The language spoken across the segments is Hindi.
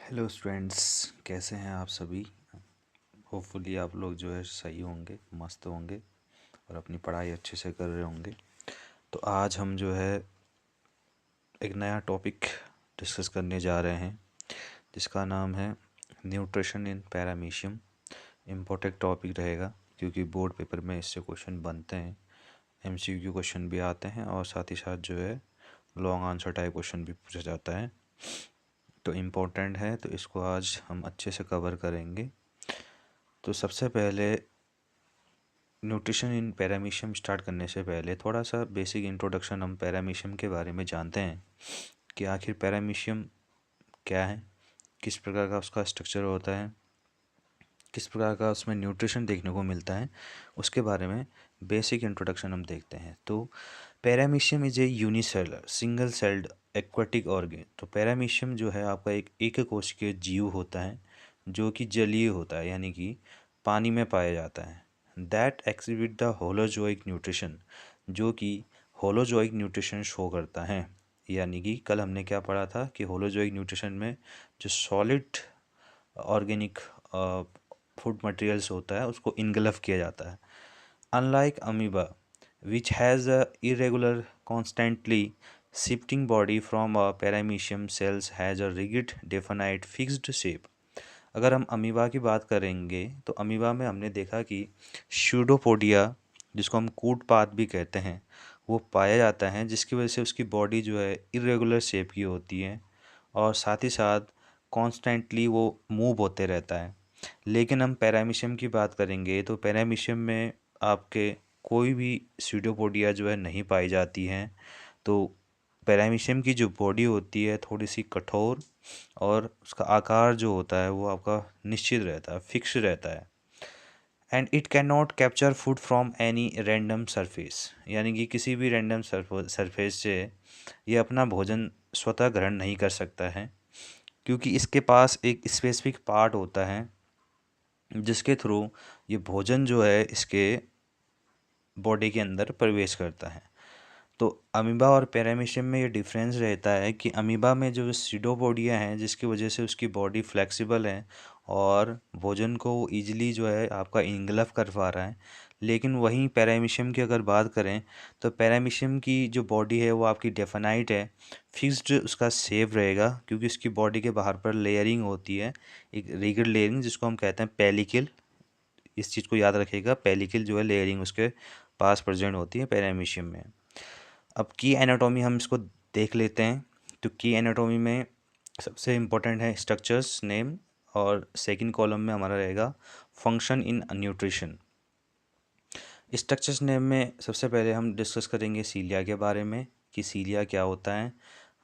हेलो स्टूडेंट्स, कैसे हैं आप सभी। होपफुली आप लोग जो है सही होंगे, मस्त होंगे और अपनी पढ़ाई अच्छे से कर रहे होंगे। तो आज हम जो है एक नया टॉपिक डिस्कस करने जा रहे हैं जिसका नाम है nutrition in paramecium. Important topic रहेगा क्योंकि बोर्ड पेपर में इससे क्वेश्चन बनते हैं, एमसीक्यू क्वेश्चन भी आते हैं और साथ ही साथ जो है लॉन्ग आंसर टाइप क्वेश्चन भी पूछा जाता है। तो इम्पोर्टेंट है, तो इसको आज हम अच्छे से कवर करेंगे। तो सबसे पहले न्यूट्रिशन इन पैरामीशियम स्टार्ट करने से पहले थोड़ा सा बेसिक इंट्रोडक्शन हम पैरामीशियम के बारे में जानते हैं कि आखिर पैरामीशियम क्या है, किस प्रकार का उसका स्ट्रक्चर होता है, किस प्रकार का उसमें न्यूट्रिशन देखने को मिलता है, उसके बारे में बेसिक इंट्रोडक्शन हम देखते हैं। तो paramecium is a unicellular single celled aquatic organ. तो पैरामीशियम जो है आपका एक एककोशिकीय जीव होता है जो कि जलीय होता है, यानी कि पानी में पाया जाता है। That exhibit the holozoic nutrition, जो कि होलोजोइक न्यूट्रिशन शो करता है। यानी कि कल हमने क्या पढ़ा था कि होलोजोइक न्यूट्रिशन में जो सॉलिड ऑर्गेनिक फूड मटेरियल्स होता है उसको इनगल्फ किया जाता है। Unlike amoeba which has a irregular constantly shifting body from a paramecium cells has a rigid definite fixed shape। अगर हम अमीबा की बात करेंगे तो अमीबा में हमने देखा कि स्यूडोपोडिया, जिसको हम कूटपात भी कहते हैं, वो पाया जाता है जिसकी वजह से उसकी बॉडी जो है इरेगुलर शेप की होती है और साथ ही साथ कॉन्स्टेंटली वो मूव होते रहता है। लेकिन हम पैरामीशियम की बात करेंगे तो पैरामीशियम में आपके कोई भी स्यूडोपोडिया जो है नहीं पाई जाती हैं। तो पैरामीशियम की जो बॉडी होती है थोड़ी सी कठोर और उसका आकार जो होता है वो आपका निश्चित रहता है, फिक्स रहता है। And it can not capture food from any random surface, यानी कि किसी भी रैंडम सरफेस से ये अपना भोजन स्वतः ग्रहण नहीं कर सकता है, क्योंकि इसके पास एक स्पेसिफिक पार्ट होता है जिसके थ्रू ये भोजन जो है इसके बॉडी के अंदर प्रवेश करता है। तो अमीबा और पैरामीशियम में ये डिफरेंस रहता है कि अमीबा में जो सीडोपोडिया हैं जिसकी वजह से उसकी बॉडी फ्लेक्सिबल है और भोजन को ईजिली जो है आपका इंगल्फ कर पा रहा है। लेकिन वहीं पैरामीशियम की अगर बात करें तो पैरामीशियम की जो बॉडी है वो आपकी डेफिनाइट है, फिक्स्ड उसका शेप रहेगा, क्योंकि उसकी बॉडी के बाहर पर लेयरिंग होती है, एक रिगिड लेयरिंग जिसको हम कहते हैं पेलिकल। इस चीज़ को याद रखिएगा, पेलिकल जो है लेयरिंग उसके पास प्रेजेंट होती है पैरामीशियम में। अब की एनाटॉमी हम इसको देख लेते हैं। तो की एनाटॉमी में सबसे इम्पोर्टेंट है स्ट्रक्चर्स नेम, और सेकंड कॉलम में हमारा रहेगा function in nutrition. Structures name में सबसे पहले हम डिस्कस करेंगे सीलिया के बारे में कि सीलिया क्या होता है,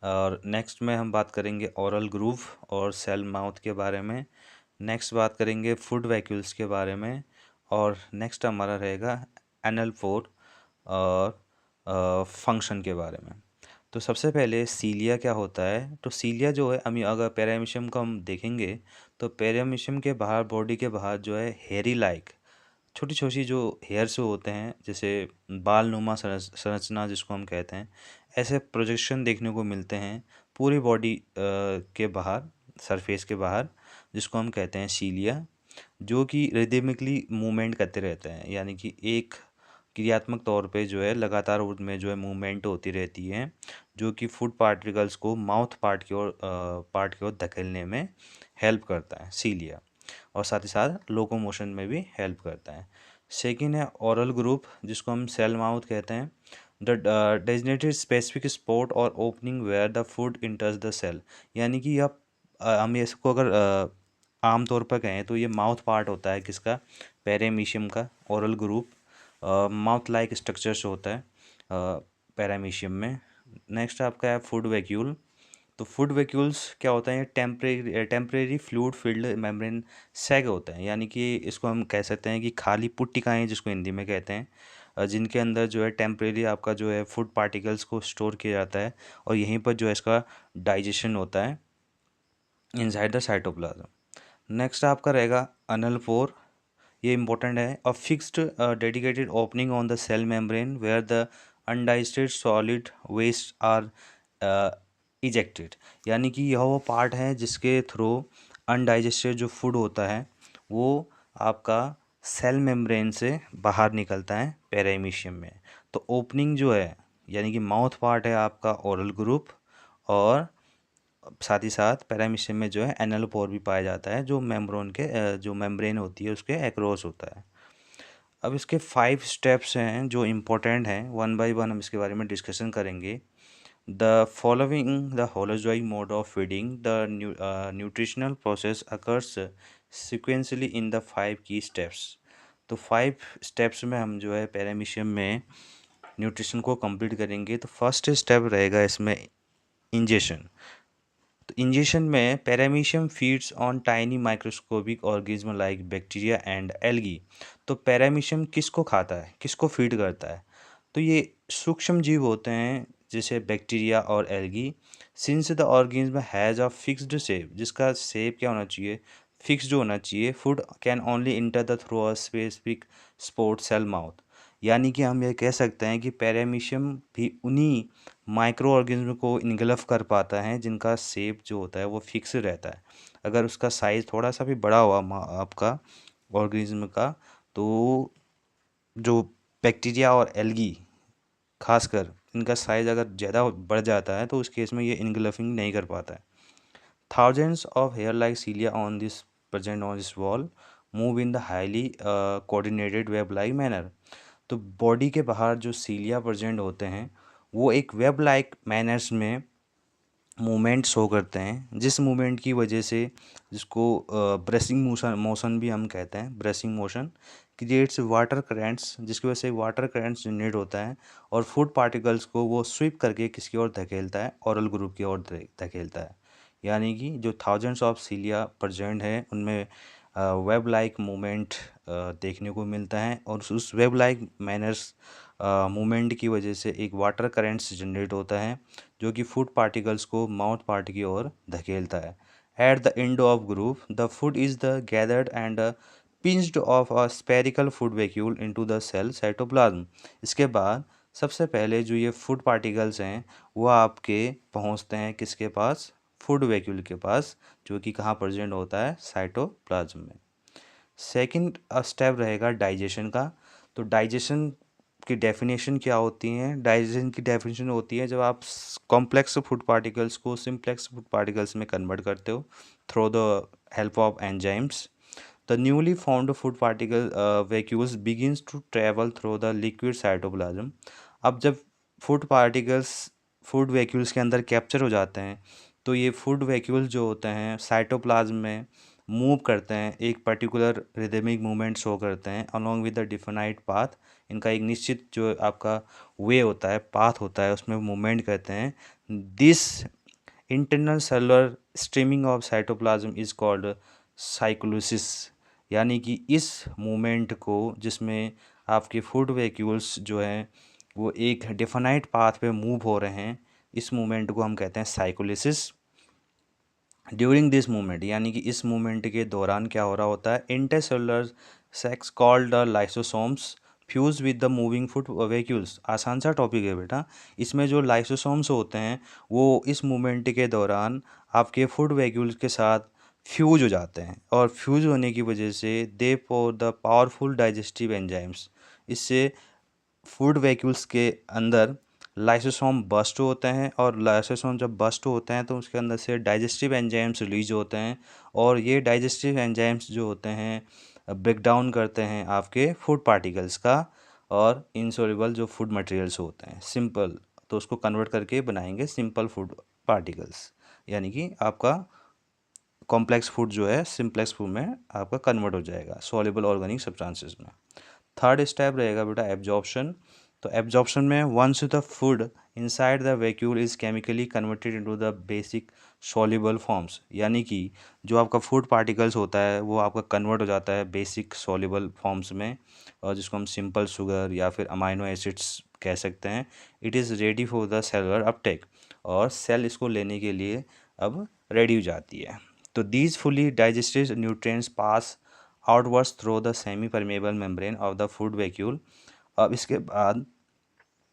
और नेक्स्ट में हम बात करेंगे ओरल ग्रूव और सेल माउथ के बारे में। नेक्स्ट बात करेंगे फूड वैक्यूल्स के बारे में, और नेक्स्ट हमारा रहेगा एनल फोर और फंक्शन के बारे में। तो सबसे पहले सीलिया क्या होता है। तो सीलिया जो है अगर पैरामीशियम को हम देखेंगे तो पैरामीशियम के बाहर, बॉडी के बाहर जो है हेयरी लाइक छोटी छोटी जो हेयर्स होते हैं, जैसे बाल नुमा संरचना जिसको हम कहते हैं, ऐसे प्रोजेक्शन देखने को मिलते हैं पूरी बॉडी के बाहर, सरफेस के बाहर, जिसको हम कहते हैं सीलिया, जो कि रिदमिकली मूवमेंट करते रहते हैं, यानी कि एक क्रियात्मक तौर पे जो है लगातार उनमें जो है मूवमेंट होती रहती है, जो कि फूड पार्टिकल्स को माउथ पार्ट की ओर धकेलने में हेल्प करता है सीलिया, और साथ ही साथ लोकोमोशन में भी हेल्प करता है। सेकेंड है ओरल ग्रुप, जिसको हम सेल माउथ कहते हैं। द डेजिनेटेड स्पेसिफिक स्पॉट और opening where the food enters the cell, यानी कि आप हम इसको अगर आम तौर पर कहें तो ये माउथ पार्ट होता है किसका, पैरामीशियम का। Oral group mouth like structures होता है पैरामीशियम में। नेक्स्ट आपका है फूड वैक्यूल। तो फूड वैक्यूल्स क्या होता है, टेम्परेरी फ्लूइड फिल्ड मेम्ब्रेन सैग होता है, यानी कि इसको हम कह सकते हैं कि खाली पुट्टिकाएँ जिसको हिंदी में कहते हैं, जिनके अंदर जो है टेम्परेरी आपका जो है फूड पार्टिकल्स को स्टोर किया जाता है और यहीं पर जो है इसका डाइजेशन होता है इनसाइड द साइटोप्लाज्म। नेक्स्ट आपका रहेगा अनल पोर। ये इंपॉर्टेंट है, a fixed dedicated opening on the cell membrane where the undigested solid waste are ejected, यानी कि यह वो पार्ट है जिसके थ्रू अनडाइजेस्टेड जो फूड होता है वो आपका सेल मेम्ब्रेन से बाहर निकलता है पेराइमीशियम में। तो ओपनिंग जो है यानी कि माउथ पार्ट है आपका ओरल ग्रुप, और साथ ही साथ पेराइमीशियम में जो है एनल पोर भी पाया जाता है जो मेम्ब्रेन के जो मेम्ब्रेन होती है उसके एक्रॉस होता है। अब इसके 5 स्टेप्स हैं जो इम्पोर्टेंट हैं, वन बाय वन हम इसके बारे में डिस्कशन करेंगे। The following the holozoic mode of feeding, the nutritional process occurs sequentially in the 5 key steps। तो 5 स्टेप्स में हम जो है पैरामीशियम में न्यूट्रिशन को कंप्लीट करेंगे। तो फर्स्ट स्टेप रहेगा इसमें इंजेशन। तो इंजेशन में paramecium feeds on tiny microscopic organism like bacteria and algae. तो पैरामीशियम किसको खाता है, किसको फीड करता है? तो ये सूक्ष्म जीव होते हैं जैसे बैक्टीरिया और algae. Since the organism has a fixed shape, जिसका शेप क्या होना चाहिए, फिक्स्ड होना चाहिए। Food can only enter the through a specific spot cell mouth. यानी कि हम ये कह सकते हैं कि पैरामीशियम भी उन्हीं माइक्रो ऑर्गेनिज्म को इनगल्फ कर पाता है जिनका शेप जो होता है वो फिक्स रहता है। अगर उसका साइज़ थोड़ा सा भी बड़ा हुआ आपका ऑर्गेनिज्म का, तो जो बैक्टीरिया और एल्गी खासकर इनका साइज़ अगर ज़्यादा बढ़ जाता है तो उस केस में ये इनगल्फिंग नहीं कर पाता है। Thousands of hair like cilia on this present on this wall move in the highly coordinated wave like manner. तो बॉडी के बाहर जो सीलिया प्रेजेंट होते हैं वो एक वेब लाइक मैनर्स में मूवमेंट शो करते हैं, जिस मूवमेंट की वजह से जिसको ब्रेसिंग मोशन मोशन भी हम कहते हैं, bracing motion creates water currents, जिसकी वजह से वाटर करेंट्स जनरेट होता है और फूड पार्टिकल्स को वो स्वीप करके किसकी ओर धकेलता है, ओरल ग्रुप की ओर धकेलता है। यानी कि जो थाउजेंड्स ऑफ सीलिया प्रेजेंट है उनमें वेब लाइक मूवमेंट देखने को मिलता है, और उस वेब लाइक मैनर्स मूवमेंट की वजह से एक वाटर करेंट्स जनरेट होता है जो कि फूड पार्टिकल्स को माउथ पार्ट की ओर धकेलता है। At the end of group the food is the gathered and pinched off a spherical food vacuole into the cell cytoplasm. इसके बाद सबसे पहले जो ये फूड पार्टिकल्स हैं वो आपके पहुंचते हैं किसके पास, फूड वैक्यूल के पास, जो कि कहाँ प्रेजेंट होता है, साइटोप्लाज्म में। सेकंड स्टेप रहेगा डाइजेशन का। तो डाइजेशन की डेफिनेशन क्या होती है? डाइजेशन की डेफिनेशन होती है जब आप कॉम्प्लेक्स फूड पार्टिकल्स को सिंप्लेक्स फूड पार्टिकल्स में कन्वर्ट करते हो through the help of enzymes. The newly found food particle vacuoles begins to travel through the liquid cytoplasm. अब जब फूड पार्टिकल्स फूड वैक्यूल्स के अंदर कैप्चर हो जाते हैं तो ये फूड वैक्यूल्स जो होते हैं साइटोप्लाज्म में मूव करते हैं, एक पर्टिकुलर रिदमिक मूवमेंट शो करते हैं along with the defined path. इनका एक निश्चित जो आपका वे होता है, पाथ होता है, उसमें मूवमेंट करते हैं। This internal cellular streaming of cytoplasm is called cyclosis. यानी कि इस मूवमेंट को जिसमें आपके फूड वैक्यूल्स जो हैं वो एक डिफाइंड पाथ पे मूव हो रहे हैं, इस मूवमेंट को हम कहते हैं साइकोलिसिस। ड्यूरिंग दिस मूवमेंट, यानी कि इस मूवमेंट के दौरान क्या हो रहा होता है, intercellular sex called the lysosomes fuse with the moving food vacuoles. आसान सा टॉपिक है बेटा। इसमें जो लाइसोसोम्स होते हैं वो इस मूवमेंट के दौरान आपके फूड वैक्यूल्स के साथ फ्यूज हो जाते हैं, और फ्यूज होने की वजह से therefore the powerful digestive enzymes. इससे फूड वैक्यूल्स के अंदर लाइसोसोम बस्ट होते हैं, और लाइसोसोम जब बस्ट होते हैं तो उसके अंदर से डाइजेस्टिव एंजाइम्स रिलीज होते हैं, और ये डाइजेस्टिव एंजाइम्स जो होते हैं ब्रेक डाउन करते हैं आपके फूड पार्टिकल्स का, और इनसॉल्युबल जो फूड मटेरियल्स होते हैं सिंपल, तो उसको कन्वर्ट करके बनाएंगे सिंपल फूड पार्टिकल्स। यानी कि आपका कॉम्प्लेक्स फूड जो है सिंप्लेक्स फूड में आपका कन्वर्ट हो जाएगा सॉल्युबल ऑर्गेनिक सब्सटेंसेस में। थर्ड स्टेप रहेगा बेटा एब्जॉर्प्शन। तो एब्जॉर्प्शन में once the food inside the vacuole is chemically converted into the basic soluble forms. यानी कि जो आपका फूड पार्टिकल्स होता है वो आपका कन्वर्ट हो जाता है बेसिक सॉल्युबल फॉर्म्स में, और जिसको हम सिंपल शुगर या फिर अमाइनो एसिड्स कह सकते हैं। It is ready for the cellular Uptake, और सेल इसको लेने के लिए अब रेडी हो जाती है। तो these fully digested nutrients pass outwards through the semi permeable membrane of the food vacuole. अब इसके बाद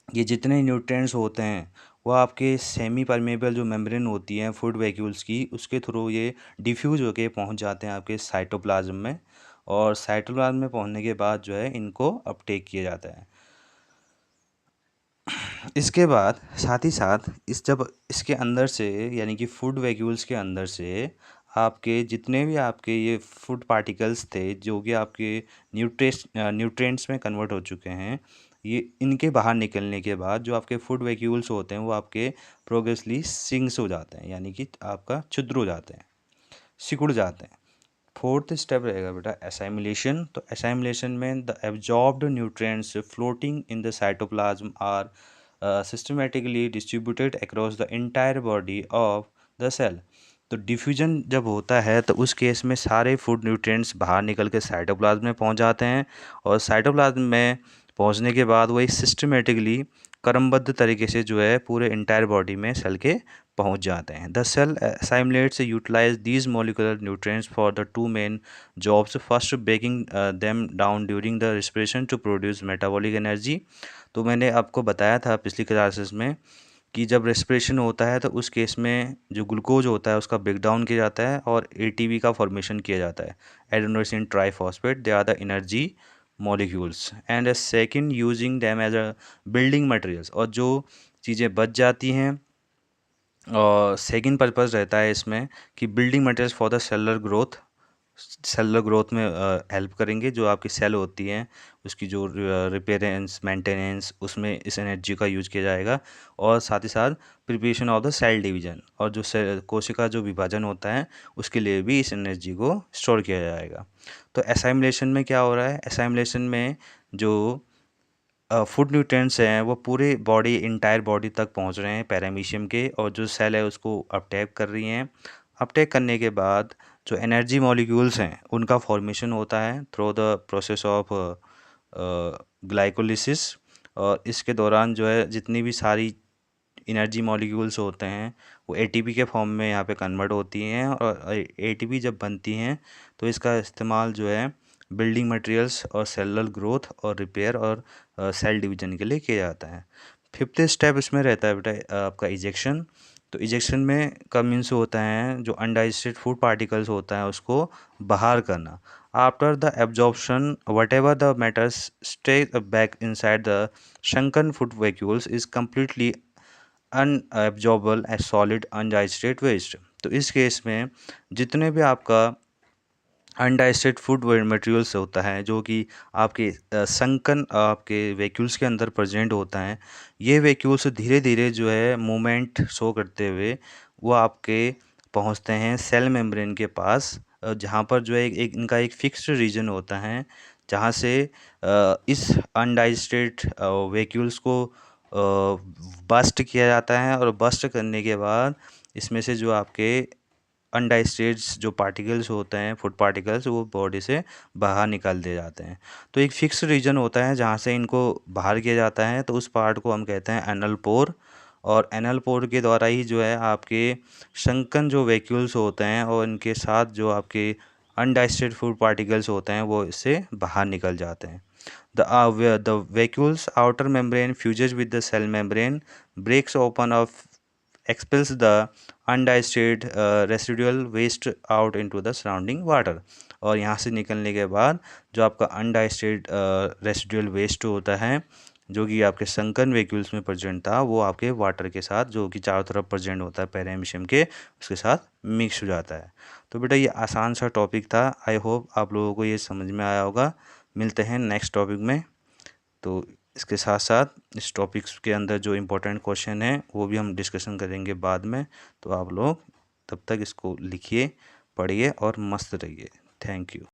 ये जितने न्यूट्रिएंट्स होते हैं वो आपके सेमी परमेबल जो मेम्ब्रेन होती हैं फूड वैक्यूल्स की, उसके थ्रू ये डिफ्यूज होके पहुंच जाते हैं आपके साइटोप्लाज्म में, और साइटोप्लाज्म में पहुंचने के बाद जो है इनको अपटेक किया जाता है। इसके बाद साथ ही साथ जब इसके अंदर से यानी कि फूड वैक्यूल्स के अंदर से आपके जितने भी आपके ये फूड पार्टिकल्स थे जो कि आपके न्यूट्रिएंट्स में कन्वर्ट हो चुके हैं, ये इनके बाहर निकलने के बाद जो आपके फूड वैक्यूल्स होते हैं वो आपके प्रोग्रेसली सिंक्स हो जाते हैं, यानी कि आपका छिद्र हो जाते हैं, सिकुड़ जाते हैं। फोर्थ स्टेप रहेगा बेटा असाइमिलेशन। तो असाइमिलेशन में the absorbed nutrients floating in the cytoplasm are systematically distributed across the entire body of the cell. तो डिफ्यूजन जब होता है तो उस केस में सारे फूड न्यूट्रिएंट्स बाहर निकल के साइटोप्लाज्म में पहुंच जाते हैं, और साइटोप्लाज्म में पहुंचने के बाद वही सिस्टमेटिकली क्रमबद्ध तरीके से जो है पूरे इंटायर बॉडी में सेल के पहुंच जाते हैं। The cell assimilates utilize these molecular nutrients for the two main jobs. First, breaking them down during the respiration to produce metabolic energy. तो मैंने आपको बताया था पिछली क्लासेस में कि जब रेस्पिरेशन होता है तो उस केस में जो ग्लूकोज होता है उसका ब्रेक डाउन किया जाता है और एटीपी का फॉर्मेशन किया जाता है, adenosine triphosphate. They are the energy molecules and second using them as a building materials. और जो चीज़ें बच जाती हैं और सेकंड पर्पस रहता है इसमें कि building materials for the cellular growth में हेल्प करेंगे। जो आपकी सेल होती हैं उसकी जो रिपेयरेंस मेंटेनेंस उसमें इस एनर्जी का यूज किया जाएगा, और साथ ही साथ preparation of the cell division और जो कोशिका जो विभाजन होता है उसके लिए भी इस एनर्जी को स्टोर किया जाएगा। तो असाइमिलेशन में क्या हो रहा है, असाइमिलेशन में जो फूड न्यूट्रिएंट्स हैं वो पूरे बॉडी इंटायर बॉडी तक पहुंच रहे हैं पैरामीशियम के, और जो सेल है उसको अपटेक कर रही हैं। अपटेक करने के बाद जो एनर्जी मॉलिक्यूल्स हैं उनका फॉर्मेशन होता है through the process of glycolysis, और इसके दौरान जो है जितनी भी सारी एनर्जी मॉलिक्यूल्स होते हैं वो एटीपी के फॉर्म में यहाँ पे कन्वर्ट होती हैं, और एटीपी जब बनती हैं तो इसका इस्तेमाल जो है बिल्डिंग मटेरियल्स और सेलुलर ग्रोथ और रिपेयर और सेल डिवीजन के लिए किया जाता है। फिफ्थ स्टेप इसमें रहता है बेटा आपका इजेक्शन। तो इजेक्शन में का मीन्स होता है जो अनडाइजेस्टेड फूड पार्टिकल्स होता है उसको बाहर करना। After the absorption whatever the matters stay back inside the shrunken food vacuoles is completely unabsorbable as solid undigested waste. तो इस केस में जितने भी आपका अनडाइजेस्टेड फूड मटेरियल्स होता है जो कि आपके संकन आपके वैक्यूल्स के अंदर प्रेजेंट होता है, ये वैक्यूल्स धीरे धीरे जो है मूवमेंट शो करते हुए वो आपके पहुंचते हैं सेल मेम्ब्रेन के पास, जहां पर जो है एक इनका एक फिक्स्ड रीजन होता है जहां से इस अनडाइजेस्टेड वैक्यूल्स को बस्ट किया जाता है, और बस्ट करने के बाद इसमें से जो आपके अनडाइजेस्टेड जो पार्टिकल्स होते हैं फूड पार्टिकल्स वो बॉडी से बाहर निकाल दिए जाते हैं। तो एक फिक्स रीजन होता है जहाँ से इनको बाहर किया जाता है, तो उस पार्ट को हम कहते हैं एनल पोर, और एनल पोर के द्वारा ही जो है आपके शंकन जो वैक्यूल्स होते हैं और इनके साथ जो आपके अनडाइजेस्टेड फूड पार्टिकल्स होते हैं वो इससे बाहर निकल जाते हैं। The vacuole's outer membrane fuses with the cell membrane, breaks open of expels the undigested residual waste out into the surrounding water। और यहाँ से निकलने के बाद जो आपका अनडाइजेस्टेड रेसिडुअल वेस्ट होता है जो कि आपके संकन वैक्यूल्स में प्रेजेंट था वो आपके वाटर के साथ जो कि चारों तरफ प्रेजेंट होता है पैरामीशियम के, उसके साथ मिक्स हो जाता है। तो बेटा ये आसान सा टॉपिक था, आई होप आप लोगों को ये समझ में आया होगा। मिलते हैं नेक्स्ट टॉपिक में। तो इसके साथ साथ इस टॉपिक्स के अंदर जो इम्पोर्टेंट क्वेश्चन है वो भी हम डिस्कशन करेंगे बाद में। तो आप लोग तब तक इसको लिखिए, पढ़िए और मस्त रहिए। Thank you.